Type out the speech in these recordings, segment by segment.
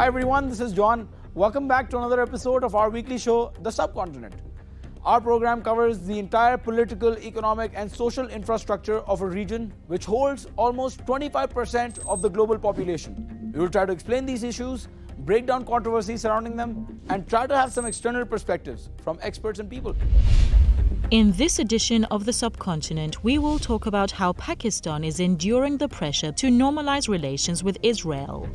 Hi everyone, this is John. Welcome back to another episode of our weekly show, The Subcontinent. Our program covers the entire political, economic and social infrastructure of a region which holds almost 25% of the global population. We will try to explain these issues, break down controversies surrounding them, and try to have some external perspectives from experts and people. In this edition of The Subcontinent, we will talk about how Pakistan is enduring the pressure to normalize relations with Israel.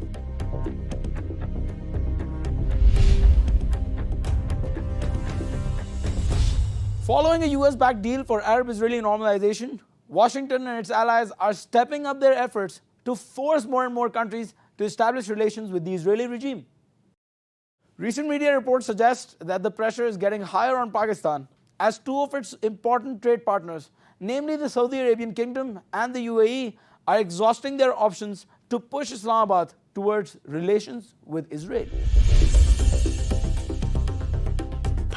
Following a US-backed deal for Arab-Israeli normalization, Washington and its allies are stepping up their efforts to force more and more countries to establish relations with the Israeli regime. Recent media reports suggest that the pressure is getting higher on Pakistan as two of its important trade partners, namely the Saudi Arabian Kingdom and the UAE, are exhausting their options to push Islamabad towards relations with Israel.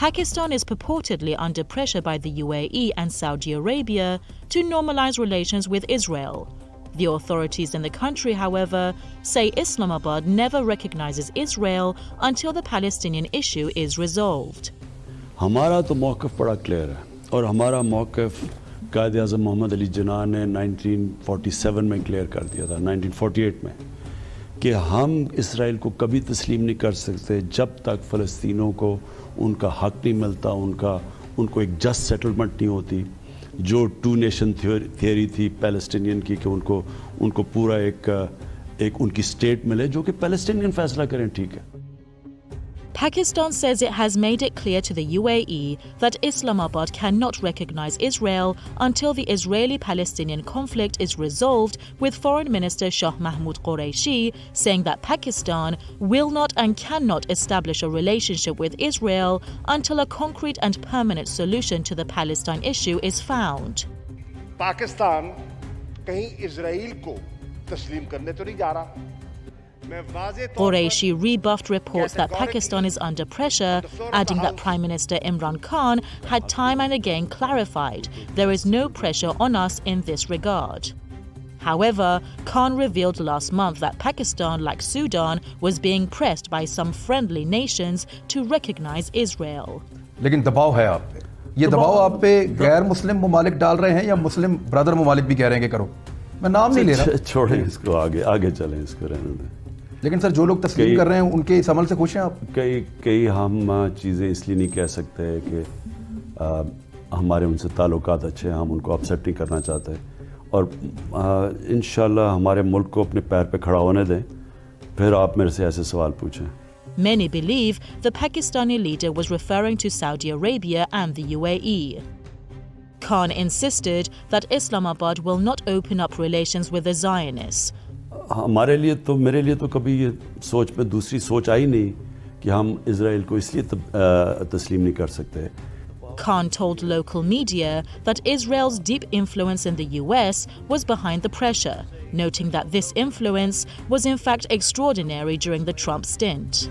Pakistan is purportedly under pressure by the UAE and Saudi Arabia to normalize relations with Israel. The authorities in the country, however, say Islamabad never recognizes Israel until the Palestinian issue is resolved. हमारा तो मौक़िफ़ बड़ा clear है और हमारा मौक़िफ़ कायद-ए-आज़म मोहम्मद अली जिन्ना ने 1947 में clear कर दिया था, 1948 में, कि हम इसराइल को कभी तस्लीम नहीं कर सकते जब तक फ़लस्तीनों को उनका हक़ नहीं मिलता, उनको एक जस्ट सेटलमेंट नहीं होती, जो टू नेशन थियोरी थी पैलेस्टीनियन की, कि उनको पूरा एक उनकी स्टेट मिले जो कि पैलेस्टीनियन फैसला करें, ठीक है. Pakistan says it has made it clear to the UAE that Islamabad cannot recognize Israel until the Israeli-Palestinian conflict is resolved, with Foreign Minister Shah Mahmoud Qureshi saying that Pakistan will not and cannot establish a relationship with Israel until a concrete and permanent solution to the Palestine issue is found. Pakistan कहीं Israel को तस्लीम करने तो नहीं जा रहा. Qureshi rebuffed reports that Pakistan is under pressure, adding that Prime Minister Imran Khan had time and again clarified there is no pressure on us in this regard. However, Khan revealed last month that Pakistan, like Sudan, was being pressed by some friendly nations to recognize Israel. लेकिन दबाव है आप पे. ये दबाव आप पे गैर मुस्लिम ममालिक डाल रहे हैं या मुस्लिम ब्रदर ममालिक भी कह रहे हैं कि करो. मैं नाम नहीं ले रहा. छोड़ें इसको, आगे चलें, इसको रहने दें. लेकिन सर जो लोग तस्लीम कर रहे हैं उनके इस अमल से खुश हैं आप? कई हम चीज़ें इसलिए नहीं कह सकते कि हमारे उनसे ताल्लुकात अच्छे हैं, हम उनको अपसेट नहीं करना चाहते, और इंशाल्लाह हमारे मुल्क को अपने पैर पे खड़ा होने दें, फिर आप मेरे से ऐसे सवाल पूछें. Many believe the Pakistani leader was referring to Saudi Arabia and the UAE. Khan insisted that Islamabad will not open up relations with the Zionists. हमारे लिए तो, मेरे लिए तो कभी ये सोच में दूसरी सोच आई नहीं कि हम इजराइल को इसलिए तस्लीम नहीं कर सकते. Khan told local media that Israel's deep influence in the US was behind the pressure, noting that this influence was in fact extraordinary during the Trump stint.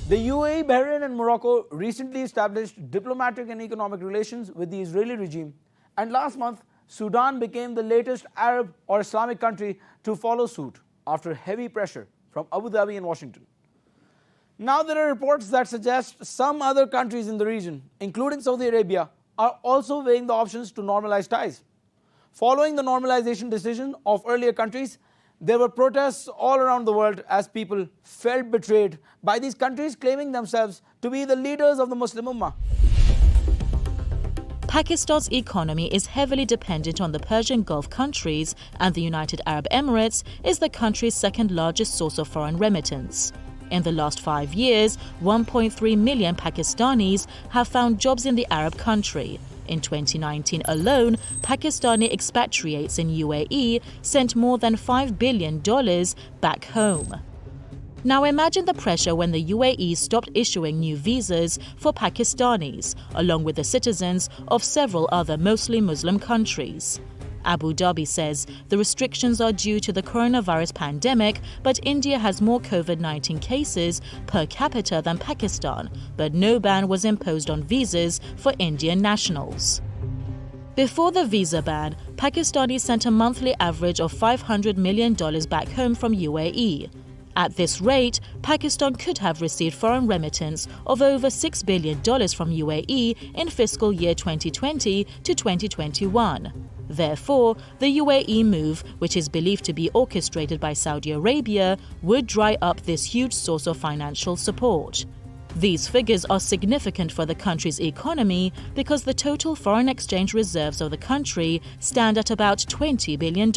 The UAE, Bahrain and Morocco recently established diplomatic and economic relations with the Israeli regime. And last month, Sudan became the latest Arab or Islamic country to follow suit after heavy pressure from Abu Dhabi and Washington. Now there are reports that suggest some other countries in the region, including Saudi Arabia, are also weighing the options to normalize ties. Following the normalization decision of earlier countries, there were protests all around the world as people felt betrayed by these countries claiming themselves to be the leaders of the Muslim Ummah. Pakistan's economy is heavily dependent on the Persian Gulf countries, and the United Arab Emirates is the country's second largest source of foreign remittance. In the last 5 years, 1.3 million Pakistanis have found jobs in the Arab country. In 2019 alone, Pakistani expatriates in UAE sent more than $5 billion back home. Now imagine the pressure when the UAE stopped issuing new visas for Pakistanis, along with the citizens of several other mostly Muslim countries. Abu Dhabi says the restrictions are due to the coronavirus pandemic, but India has more COVID-19 cases per capita than Pakistan, but no ban was imposed on visas for Indian nationals. Before the visa ban, Pakistanis sent a monthly average of $500 million back home from UAE. At this rate, Pakistan could have received foreign remittance of over $6 billion from UAE in fiscal year 2020 to 2021. Therefore, the UAE move, which is believed to be orchestrated by Saudi Arabia, would dry up this huge source of financial support. These figures are significant for the country's economy because the total foreign exchange reserves of the country stand at about $20 billion.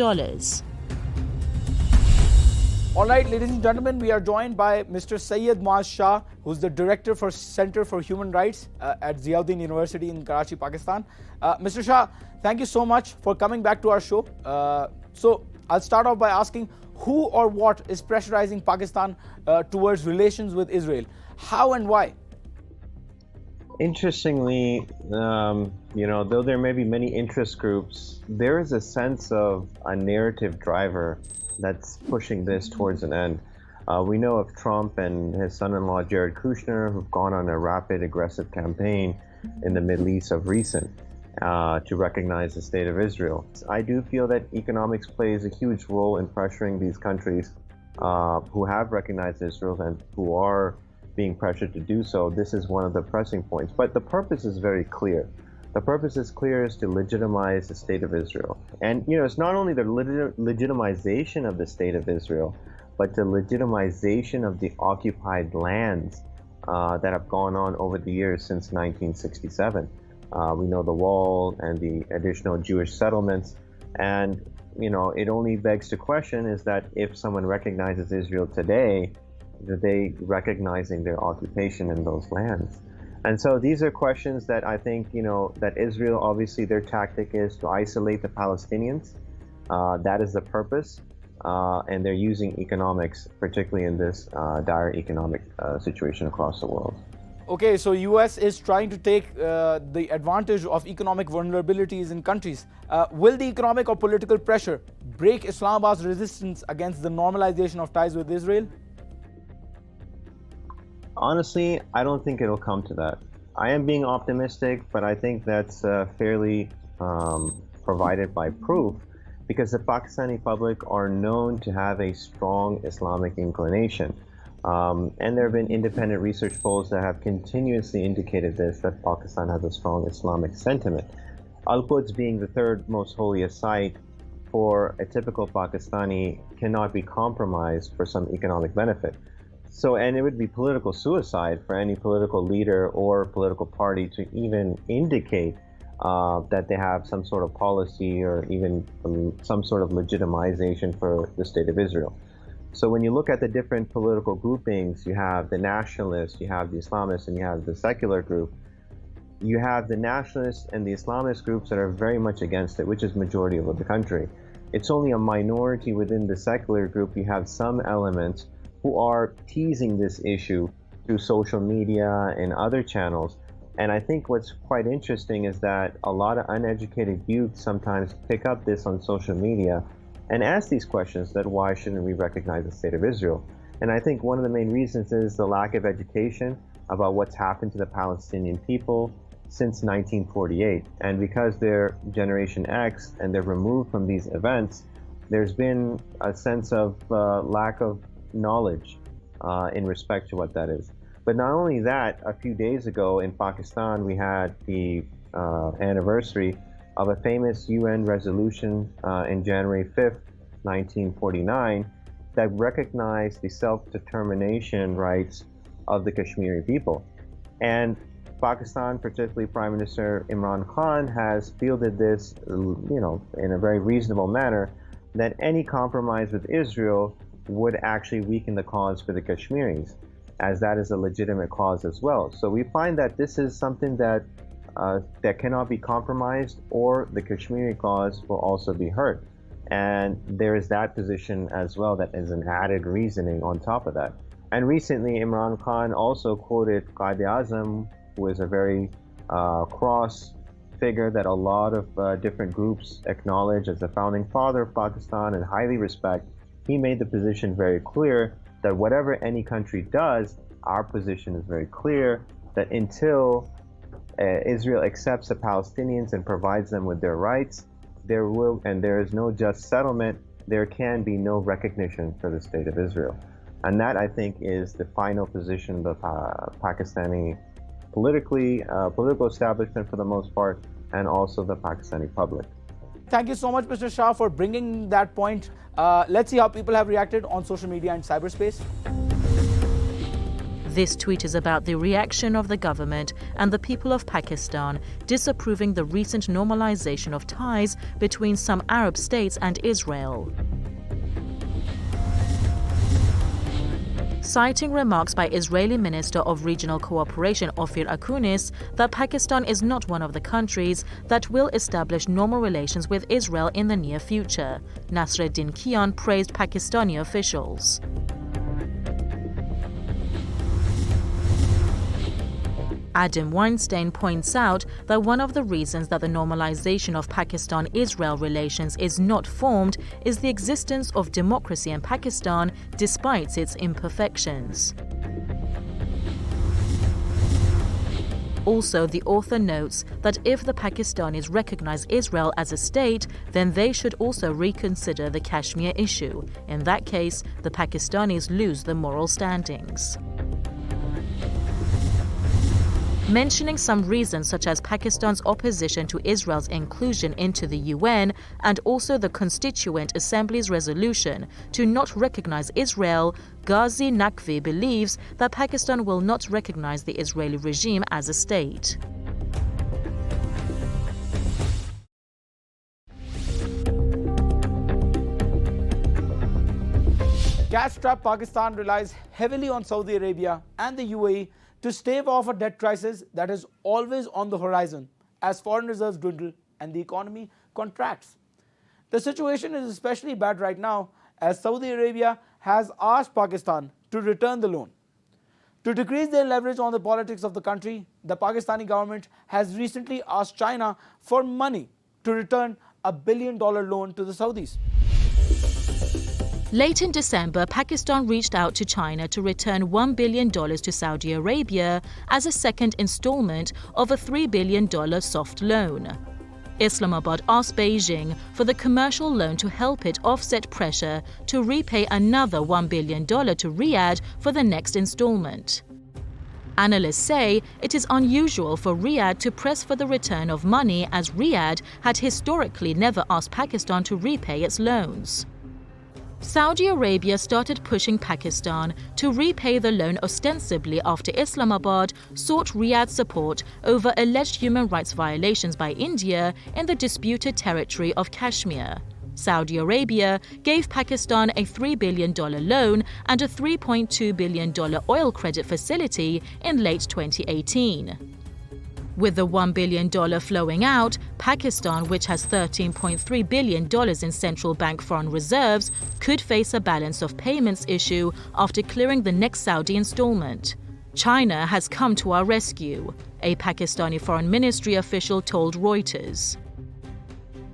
All right, ladies and gentlemen, we are joined by Mr. Syed Muaz Shah, who's the Director for Center for Human Rights at Ziauddin University in Karachi, Pakistan. Mr. Shah, thank you so much for coming back to our show. So I'll start off by asking who or what is pressurizing Pakistan towards relations with Israel? How and why? Interestingly, though there may be many interest groups, there is a sense of a narrative driver that's pushing this towards an end. We know of Trump and his son-in-law Jared Kushner, who've gone on a rapid, aggressive campaign in the Middle East of recent to recognize the state of Israel. I do feel that economics plays a huge role in pressuring these countries who have recognized Israel and who are being pressured to do so. This is one of the pressing points. But the purpose is very clear. The purpose is clear, is to legitimize the state of Israel. And, it's not only the legitimization of the state of Israel, but the legitimization of the occupied lands that have gone on over the years since 1967. We know the wall and the additional Jewish settlements. And, it only begs to question is that if someone recognizes Israel today, are they recognizing their occupation in those lands? And so these are questions that I think, that Israel, obviously their tactic is to isolate the Palestinians. That is the purpose. And they're using economics, particularly in this dire economic situation across the world. Okay, so US is trying to take the advantage of economic vulnerabilities in countries. Will the economic or political pressure break Islamabad's resistance against the normalization of ties with Israel? Honestly, I don't think it'll come to that. I am being optimistic, but I think that's fairly provided by proof, because the Pakistani public are known to have a strong Islamic inclination. And there have been independent research polls that have continuously indicated this, that Pakistan has a strong Islamic sentiment. Al-Quds being the third most holiest site for a typical Pakistani cannot be compromised for some economic benefit. So, and it would be political suicide for any political leader or political party to even indicate that they have some sort of policy or even some sort of legitimization for the state of Israel. So when you look at the different political groupings, you have the nationalists, you have the Islamists, and you have the secular group. You have the nationalists and the Islamist groups that are very much against it, which is majority of the country. It's only a minority within the secular group. You have some elements who are teasing this issue through social media and other channels. And I think what's quite interesting is that a lot of uneducated youth sometimes pick up this on social media and ask these questions, that why shouldn't we recognize the state of Israel? And I think one of the main reasons is the lack of education about what's happened to the Palestinian people since 1948. And because they're Generation X and they're removed from these events, there's been a sense of lack of knowledge in respect to what that is. But not only that, a few days ago in Pakistan, we had the anniversary of a famous UN resolution in January 5th, 1949, that recognized the self-determination rights of the Kashmiri people. And Pakistan, particularly Prime Minister Imran Khan, has fielded this, in a very reasonable manner, that any compromise with Israel would actually weaken the cause for the Kashmiris, as that is a legitimate cause as well. So we find that this is something that cannot be compromised, or the Kashmiri cause will also be hurt. And there is that position as well that is an added reasoning on top of that. And recently, Imran Khan also quoted Quaid-e-Azam, who is a very cross figure that a lot of different groups acknowledge as the founding father of Pakistan and highly respect. He made the position very clear that whatever any country does, our position is very clear, that until Israel accepts the Palestinians and provides them with their rights, there is no just settlement, there can be no recognition for the state of Israel. And that, I think, is the final position of the Pakistani political establishment for the most part, and also the Pakistani public. Thank you so much, Mr. Shah, for bringing that point. Let's see how people have reacted on social media and cyberspace. This tweet is about the reaction of the government and the people of Pakistan disapproving the recent normalization of ties between some Arab states and Israel. Citing remarks by Israeli Minister of Regional Cooperation Ophir Akunis that Pakistan is not one of the countries that will establish normal relations with Israel in the near future, Nasreddin Kian praised Pakistani officials. Adam Weinstein points out that one of the reasons that the normalization of Pakistan-Israel relations is not formed is the existence of democracy in Pakistan despite its imperfections. Also, the author notes that if the Pakistanis recognize Israel as a state, then they should also reconsider the Kashmir issue. In that case, the Pakistanis lose the moral standings. Mentioning some reasons such as Pakistan's opposition to Israel's inclusion into the UN and also the Constituent Assembly's resolution to not recognize Israel, Ghazi Naqvi believes that Pakistan will not recognize the Israeli regime as a state. Cash-strapped Pakistan relies heavily on Saudi Arabia and the UAE to stave off a debt crisis that is always on the horizon as foreign reserves dwindle and the economy contracts. The situation is especially bad right now as Saudi Arabia has asked Pakistan to return the loan. To decrease their leverage on the politics of the country, the Pakistani government has recently asked China for money to return a $1 billion loan to the Saudis. Late in December, Pakistan reached out to China to return $1 billion to Saudi Arabia as a second installment of a $3 billion soft loan. Islamabad asked Beijing for the commercial loan to help it offset pressure to repay another $1 billion to Riyadh for the next installment. Analysts say it is unusual for Riyadh to press for the return of money as Riyadh had historically never asked Pakistan to repay its loans. Saudi Arabia started pushing Pakistan to repay the loan ostensibly after Islamabad sought Riyadh's support over alleged human rights violations by India in the disputed territory of Kashmir. Saudi Arabia gave Pakistan a $3 billion loan and a $3.2 billion oil credit facility in late 2018. With the $1 billion flowing out, Pakistan, which has $13.3 billion in central bank foreign reserves, could face a balance of payments issue after clearing the next Saudi installment. China has come to our rescue, a Pakistani foreign ministry official told Reuters.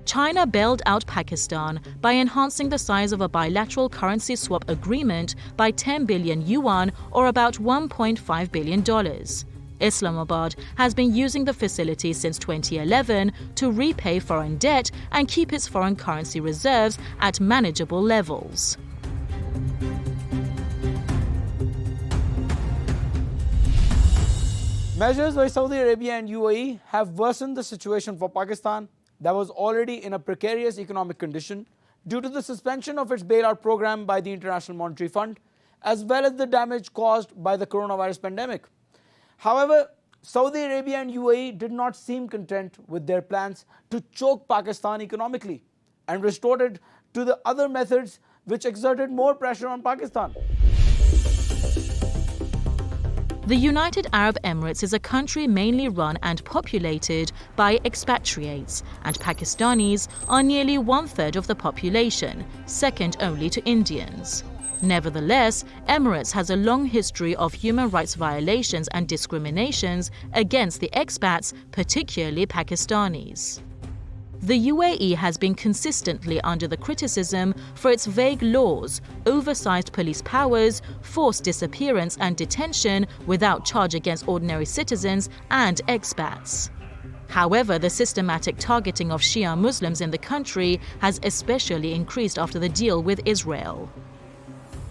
China bailed out Pakistan by enhancing the size of a bilateral currency swap agreement by 10 billion yuan or about $1.5 billion. Islamabad has been using the facility since 2011 to repay foreign debt and keep its foreign currency reserves at manageable levels. Measures by Saudi Arabia and UAE have worsened the situation for Pakistan that was already in a precarious economic condition due to the suspension of its bailout program by the International Monetary Fund, as well as the damage caused by the coronavirus pandemic. However, Saudi Arabia and UAE did not seem content with their plans to choke Pakistan economically and resorted to the other methods which exerted more pressure on Pakistan. The United Arab Emirates is a country mainly run and populated by expatriates, and Pakistanis are nearly 1/3 of the population, second only to Indians. Nevertheless, Emirates has a long history of human rights violations and discriminations against the expats, particularly Pakistanis. The UAE has been consistently under the criticism for its vague laws, oversized police powers, forced disappearance and detention without charge against ordinary citizens and expats. However, the systematic targeting of Shia Muslims in the country has especially increased after the deal with Israel.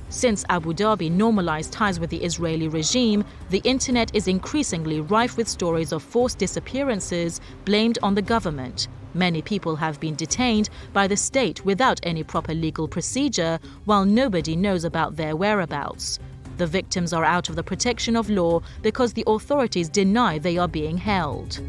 Since Abu Dhabi normalized ties with the Israeli regime, the internet is increasingly rife with stories of forced disappearances blamed on the government. Many people have been detained by the state without any proper legal procedure, while nobody knows about their whereabouts. The victims are out of the protection of law because the authorities deny they are being held.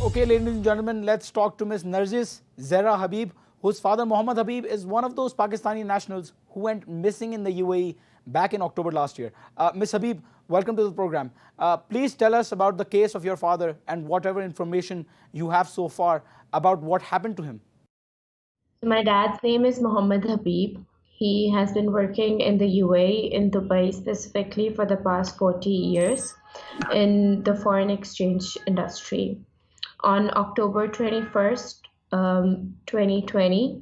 Okay, ladies and gentlemen, let's talk to Ms. Narjis Zehra Habib, whose father Mohammed Habib is one of those Pakistani nationals who went missing in the UAE back in October last year. Ms. Habib, welcome to the program. Please tell us about the case of your father and whatever information you have so far about what happened to him. My dad's name is Mohammed Habib. He has been working in the UAE, in Dubai specifically, for the past 40 years in the foreign exchange industry. On October 21st, 2020,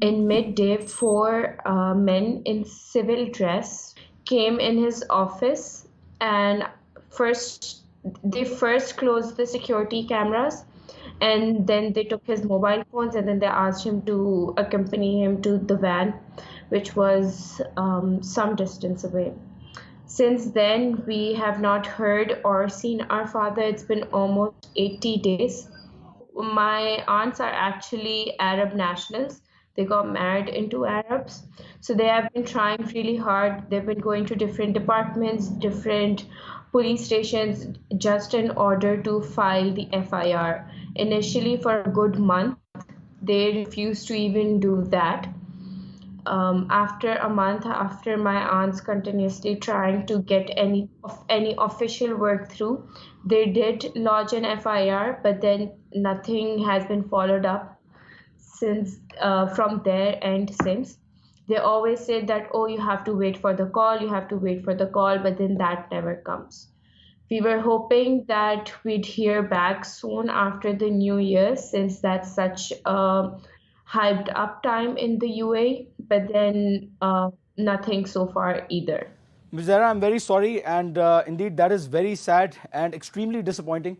in midday, four men in civil dress came in his office and they first closed the security cameras, and then they took his mobile phones, and then they asked him to accompany him to the van, which was some distance away. Since then, we have not heard or seen our father. It's been almost 80 days. My aunts are actually Arab nationals. They got married into Arabs. So they have been trying really hard. They've been going to different departments, different police stations, just in order to file the FIR. Initially, for a good month, they refused to even do that. After a month, after my aunts continuously trying to get any official work through, they did lodge an FIR, but then nothing has been followed up since from there and since. They always say that, oh, you have to wait for the call, but then that never comes. We were hoping that we'd hear back soon after the New Year, since that's such a hyped up time in the UAE, but then nothing so far either. Ms. Zehra, I'm very sorry, and indeed that is very sad and extremely disappointing.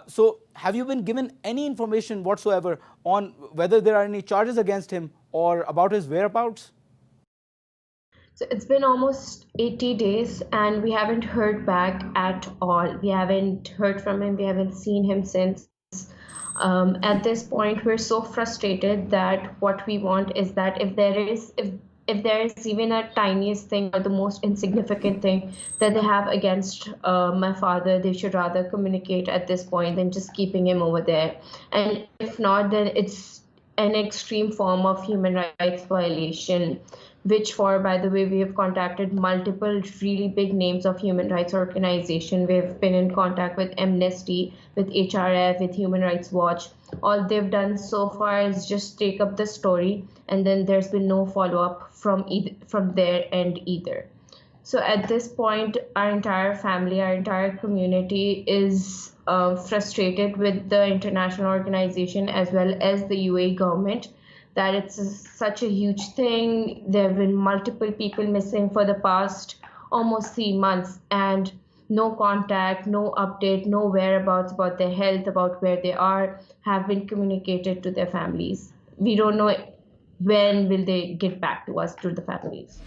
So have you been given any information whatsoever on whether there are any charges against him or about his whereabouts? So it's been almost 80 days and we haven't heard back at all. We haven't heard from him. We haven't seen him since. At this point, we're so frustrated that what we want is that if there is even a tiniest thing or the most insignificant thing that they have against my father, they should rather communicate at this point than just keeping him over there. And if not, then it's an extreme form of human rights violation, which by the way, we have contacted multiple really big names of human rights organizations. We've been in contact with Amnesty, with HRF, with Human Rights Watch. All they've done so far is just take up the story, and then there's been no follow-up from their end either. So at this point, our entire family, our entire community is frustrated with the international organization as well as the UAE government, that it's such a huge thing. There have been multiple people missing for the past almost 3 months, and no contact, no update, no whereabouts about their health, about where they are, have been communicated to their families. We don't know when will they get back to us, to the families.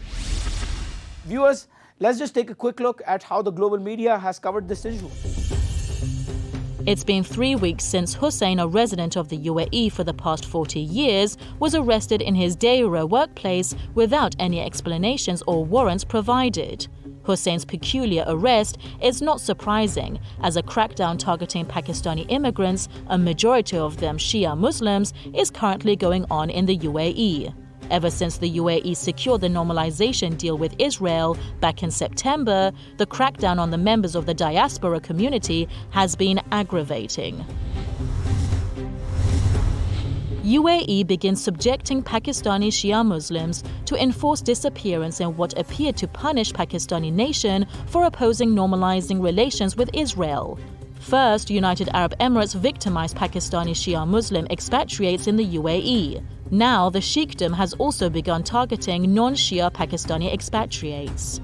Viewers, let's just take a quick look at how the global media has covered this issue. It's been 3 weeks since Hussein, a resident of the UAE for the past 40 years, was arrested in his Deira workplace without any explanations or warrants provided. Hussein's peculiar arrest is not surprising, as a crackdown targeting Pakistani immigrants, a majority of them Shia Muslims, is currently going on in the UAE. Ever since the UAE secured the normalization deal with Israel back in September, the crackdown on the members of the diaspora community has been aggravating. UAE begins subjecting Pakistani Shia Muslims to enforced disappearance in what appeared to punish Pakistani nation for opposing normalizing relations with Israel. First, United Arab Emirates victimized Pakistani Shia Muslim expatriates in the UAE. Now, the Sheikhdom has also begun targeting non-Shia Pakistani expatriates.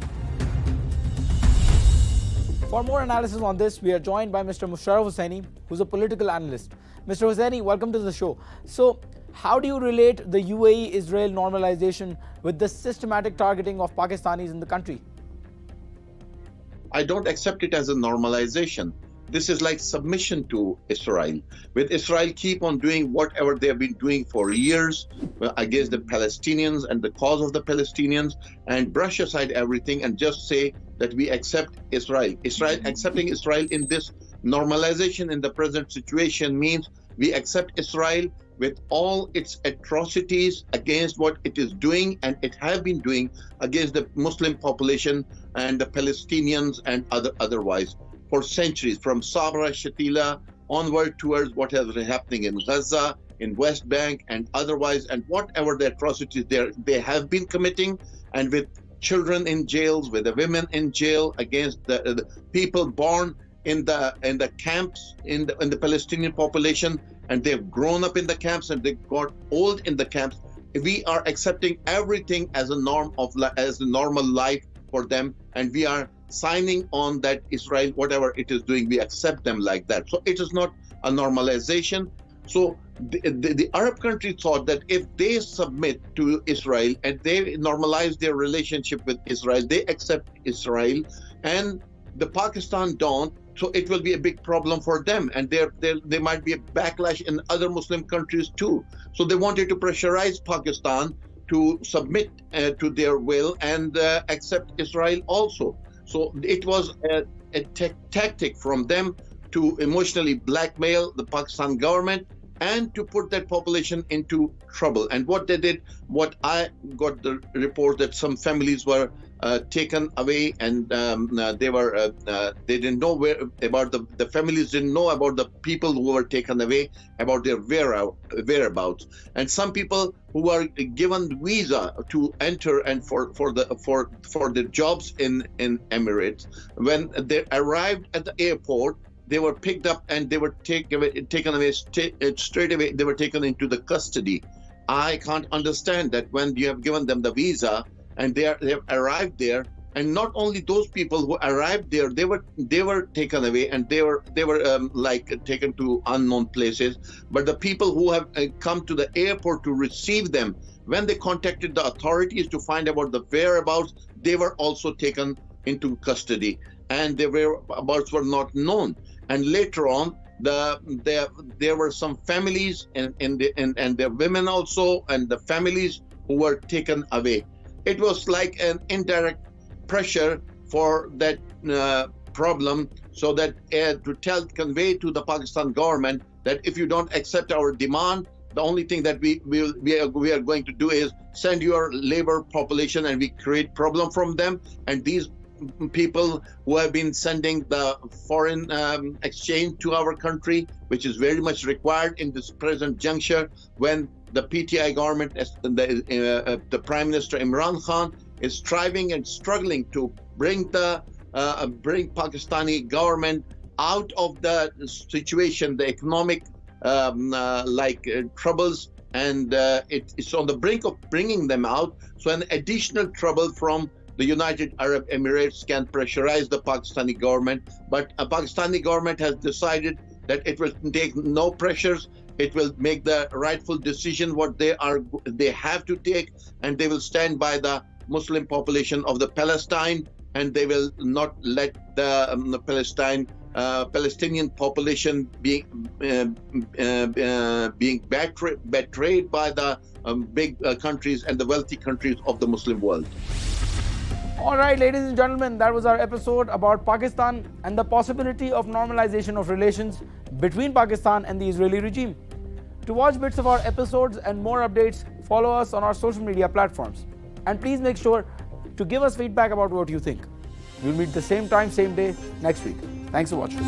For more analysis on this, we are joined by Mr. Musharraf Hussaini, who's a political analyst. Mr. Hussaini, welcome to the show. So, how do you relate the UAE-Israel normalization with the systematic targeting of Pakistanis in the country? I don't accept it as a normalization. This is like submission to Israel. With Israel keep on doing whatever they have been doing for years against the Palestinians and the cause of the Palestinians, and brush aside everything and just say that we accept Israel. Accepting Israel in this normalization in the present situation means we accept Israel with all its atrocities against what it is doing and it has been doing against the Muslim population and the Palestinians and otherwise for centuries, from Sabra, Shatila onward towards what has been happening in Gaza, in West Bank and otherwise, and whatever the atrocities they have been committing, and with children in jails, with the women in jail, against the people born in the camps in the Palestinian population, and they've grown up in the camps and they got old in the camps. We are accepting everything as a normal life for them, and we are signing on that Israel, whatever it is doing, we accept them like that. So it is not a normalization. So the Arab countries thought that if they submit to Israel and they normalize their relationship with Israel, they accept Israel, and the Pakistan don't, so it will be a big problem for them, and there might be a backlash in other Muslim countries too. So they wanted to pressurize Pakistan to submit to their will and accept Israel also. So it was a tactic from them to emotionally blackmail the Pakistan government and to put that population into trouble. And what they did, what I got the report that some families were taken away, and they didn't know about the families didn't know about the people who were taken away, about their whereabouts. And some people who were given visa to enter and for the jobs in Emirates, when they arrived at the airport, they were picked up and they were taken away straight away. They were taken into the custody. I can't understand that when you have given them the visa and they have arrived there, and not only those people who arrived there, they were taken away and they were taken to unknown places. But the people who have come to the airport to receive them, when they contacted the authorities to find about the whereabouts, they were also taken into custody, and their whereabouts were not known. And later on, there were some families and their women also, and the families who were taken away. It was like an indirect pressure for that problem, so that to convey to the Pakistan government that if you don't accept our demand, the only thing that we are going to do is send your labor population, and we create problem from them. And these people who have been sending the foreign exchange to our country, which is very much required in this present juncture, when the PTI government, the Prime Minister Imran Khan, is striving and struggling to bring Pakistani government out of the situation, the economic troubles, and it's on the brink of bringing them out. So an additional trouble from the United Arab Emirates can pressurize the Pakistani government, but a Pakistani government has decided that it will take no pressures. It will make the rightful decision what they have to take, and they will stand by the Muslim population of the Palestine, and they will not let the Palestinian population being betrayed by the big countries and the wealthy countries of the Muslim world. All right, ladies and gentlemen, that was our episode about Pakistan and the possibility of normalization of relations between Pakistan and the Israeli regime. To watch bits of our episodes and more updates, follow us on our social media platforms. And please make sure to give us feedback about what you think. We'll meet the same time, same day next week. Thanks for watching.